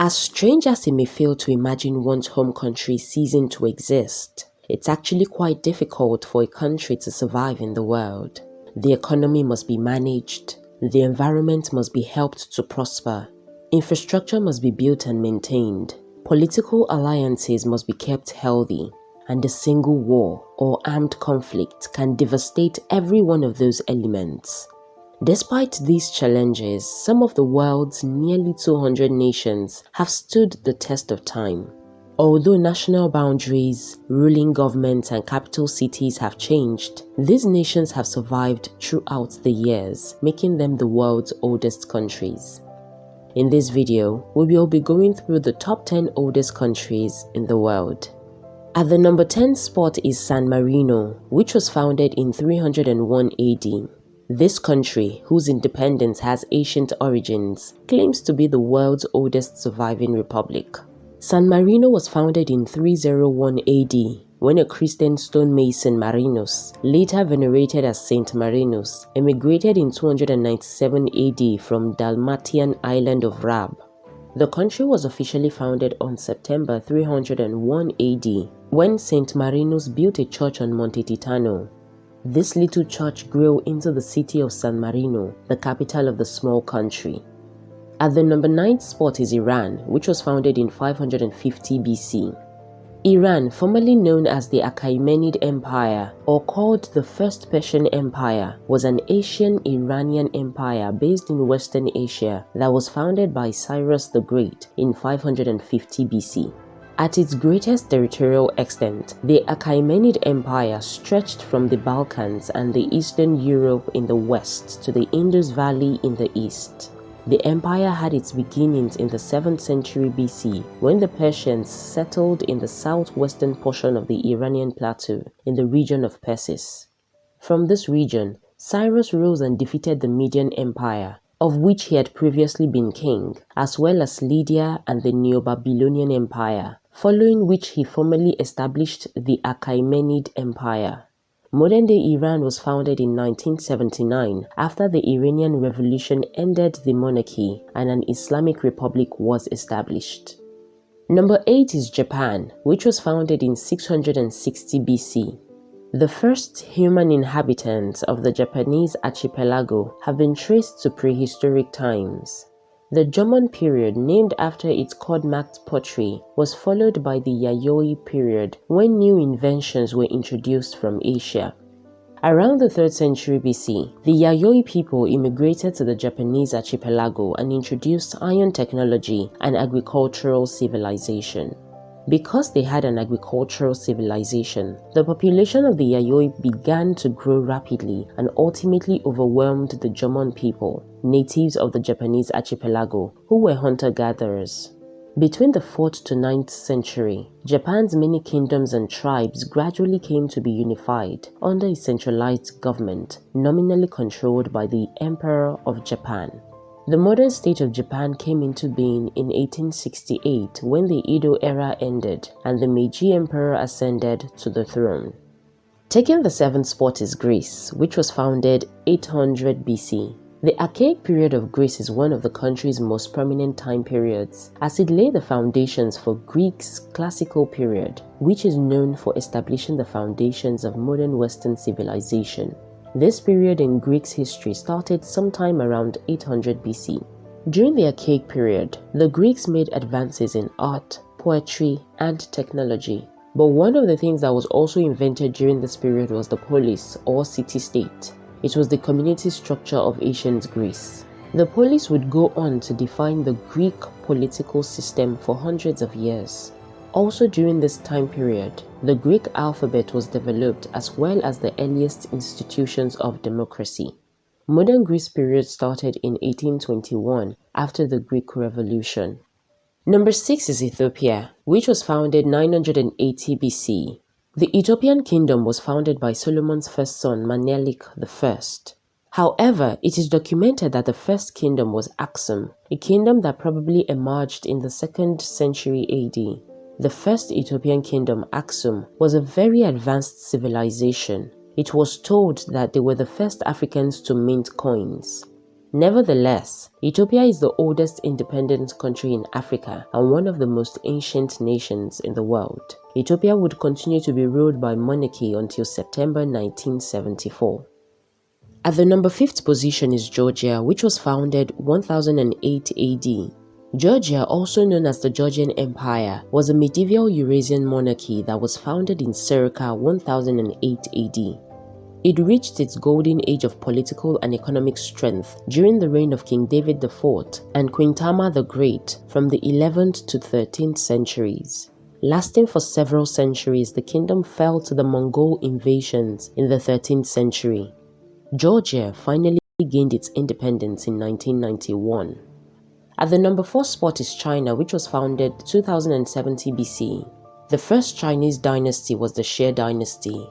As strange as it may feel to imagine one's home country ceasing to exist, it's actually quite difficult for a country to survive in the world. The economy must be managed, the environment must be helped to prosper, infrastructure must be built and maintained, political alliances must be kept healthy, and a single war or armed conflict can devastate every one of those elements. Despite these challenges, some of the world's nearly 200 nations have stood the test of time. Although national boundaries, ruling governments and capital cities have changed, these nations have survived throughout the years, making them the world's oldest countries. In this video, we will be going through the top 10 oldest countries in the world. At the number 10 spot is San Marino, which was founded in 301 AD. This country, whose independence has ancient origins, claims to be the world's oldest surviving republic. San Marino was founded in 301 AD when a Christian stonemason Marinus, later venerated as Saint Marinus, emigrated in 297 AD from Dalmatian island of Rab. The country was officially founded on September 301 AD when Saint Marinus built a church on Monte Titano. This little church grew into the city of San Marino, the capital of the small country. At the number 9 spot is Iran, which was founded in 550 BC. Iran, formerly known as the Achaemenid Empire or called the First Persian Empire, was an Asian Iranian empire based in Western Asia that was founded by Cyrus the Great in 550 BC. At its greatest territorial extent, the Achaemenid Empire stretched from the Balkans and the Eastern Europe in the west to the Indus Valley in the east. The empire had its beginnings in the 7th century BC when the Persians settled in the southwestern portion of the Iranian plateau in the region of Persis. From this region, Cyrus rose and defeated the Median Empire, of which he had previously been king, as well as Lydia and the Neo-Babylonian Empire, following which he formally established the Achaemenid Empire. Modern-day Iran was founded in 1979 after the Iranian Revolution ended the monarchy and an Islamic Republic was established. Number 8 is Japan, which was founded in 660 BC. The first human inhabitants of the Japanese archipelago have been traced to prehistoric times. The Jomon period, named after its cord-marked pottery, was followed by the Yayoi period when new inventions were introduced from Asia. Around the 3rd century BC, the Yayoi people immigrated to the Japanese archipelago and introduced iron technology and agricultural civilization. Because they had an agricultural civilization, the population of the Yayoi began to grow rapidly and ultimately overwhelmed the Jomon people, natives of the Japanese archipelago, who were hunter-gatherers. Between the 4th to 9th century, Japan's many kingdoms and tribes gradually came to be unified under a centralized government, nominally controlled by the Emperor of Japan. The modern state of Japan came into being in 1868 when the Edo era ended and the Meiji Emperor ascended to the throne. Taking the 7th spot is Greece, which was founded 800 BC. The archaic period of Greece is one of the country's most prominent time periods, as it laid the foundations for Greece's classical period, which is known for establishing the foundations of modern Western civilization. This period in Greek's history started sometime around 800 BC. During the archaic period, the Greeks made advances in art, poetry, and technology. But one of the things that was also invented during this period was the polis, or city-state. It was the community structure of ancient Greece. The polis would go on to define the Greek political system for hundreds of years. Also during this time period, the Greek alphabet was developed as well as the earliest institutions of democracy. Modern Greece period started in 1821 after the Greek Revolution. Number 6 is Ethiopia, which was founded 980 BC. The Ethiopian kingdom was founded by Solomon's first son Menelik I. However, it is documented that the first kingdom was Aksum, a kingdom that probably emerged in the 2nd century AD. The first Ethiopian kingdom, Aksum, was a very advanced civilization. It was told that they were the first Africans to mint coins. Nevertheless, Ethiopia is the oldest independent country in Africa and one of the most ancient nations in the world. Ethiopia would continue to be ruled by monarchy until September 1974. At the number 5th position is Georgia, which was founded 1008 AD. Georgia, also known as the Georgian Empire, was a medieval Eurasian monarchy that was founded in circa 1008 AD. It reached its golden age of political and economic strength during the reign of King David IV and Queen Tamar the Great from the 11th to 13th centuries. Lasting for several centuries, the kingdom fell to the Mongol invasions in the 13th century. Georgia finally gained its independence in 1991. At the number 4 spot is China, which was founded 2070 BC. The first Chinese dynasty was the Xie dynasty.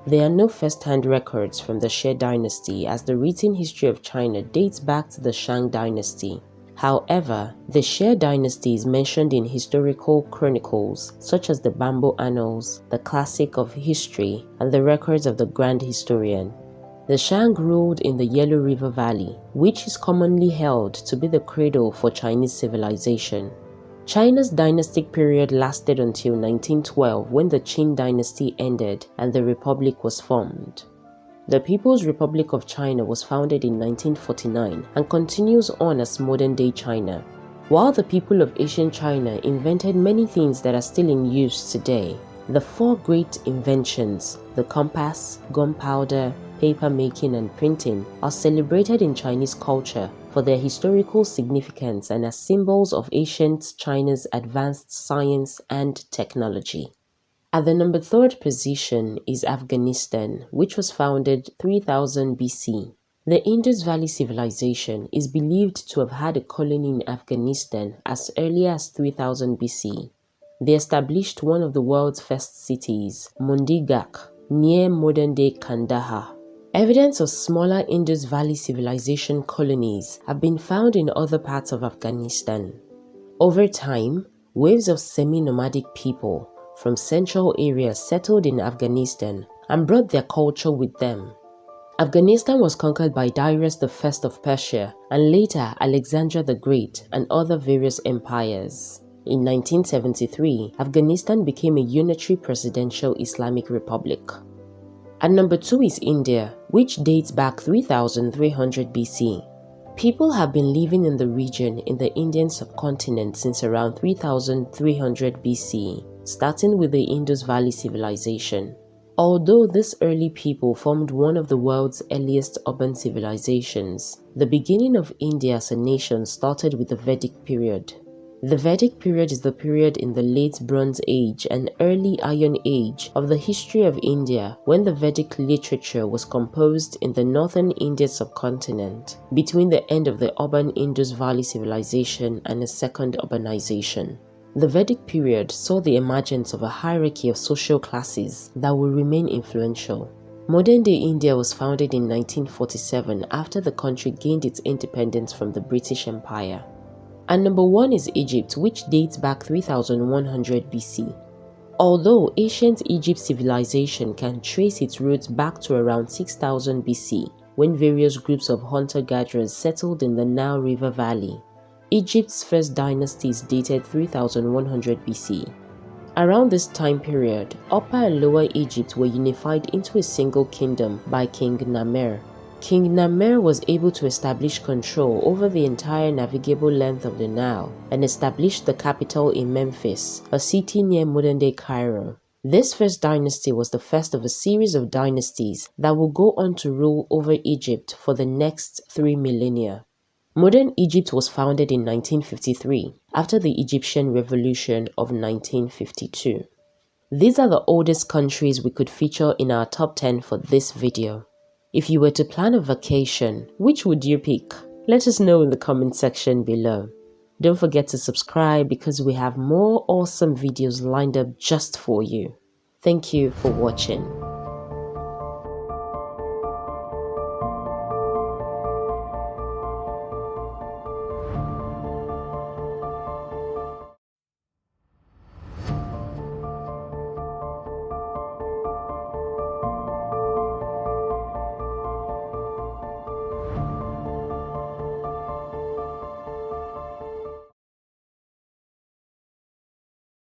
There are no first-hand records from the Xie dynasty, as the written history of China dates back to the Shang dynasty. However, the Xie dynasty is mentioned in historical chronicles such as the Bamboo Annals, the Classic of History, and the records of the Grand Historian. The Shang ruled in the Yellow River Valley, which is commonly held to be the cradle for Chinese civilization. China's dynastic period lasted until 1912, when the Qin dynasty ended and the republic was formed. The People's Republic of China was founded in 1949 and continues on as modern-day China. While the people of ancient China invented many things that are still in use today, the 4 great inventions, the compass, gunpowder, paper making, and printing, are celebrated in Chinese culture for their historical significance and as symbols of ancient China's advanced science and technology. At the number 3rd position is Afghanistan, which was founded 3000 BC. The Indus Valley Civilization is believed to have had a colony in Afghanistan as early as 3000 BC. They established one of the world's first cities, Mundigak, near modern-day Kandahar. Evidence of smaller Indus Valley Civilization colonies have been found in other parts of Afghanistan. Over time, waves of semi-nomadic people from central areas settled in Afghanistan and brought their culture with them. Afghanistan was conquered by Darius I of Persia and later Alexander the Great and other various empires. In 1973, Afghanistan became a unitary presidential Islamic republic. At number 2 is India, which dates back 3300 BC. People have been living in the region in the Indian subcontinent since around 3300 BC, starting with the Indus Valley Civilization. Although these early people formed one of the world's earliest urban civilizations, the beginning of India as a nation started with the Vedic period. The Vedic period is the period in the late Bronze Age and early Iron Age of the history of India, when the Vedic literature was composed in the northern Indian subcontinent, between the end of the urban Indus Valley Civilization and a second urbanization. The Vedic period saw the emergence of a hierarchy of social classes that will remain influential. Modern-day India was founded in 1947 after the country gained its independence from the British Empire. And number 1 is Egypt, which dates back 3100 BC. Although ancient Egypt civilization can trace its roots back to around 6000 BC, when various groups of hunter-gatherers settled in the Nile River Valley, Egypt's first dynasty is dated 3100 BC. Around this time period, Upper and Lower Egypt were unified into a single kingdom by King Namer. King Namer was able to establish control over the entire navigable length of the Nile and established the capital in Memphis, a city near modern-day Cairo. This first dynasty was the first of a series of dynasties that will go on to rule over Egypt for the next 3 millennia. Modern Egypt was founded in 1953, after the Egyptian Revolution of 1952. These are the oldest countries we could feature in our top 10 for this video. If you were to plan a vacation, which would you pick? Let us know in the comment section below. Don't forget to subscribe because we have more awesome videos lined up just for you. Thank you for watching.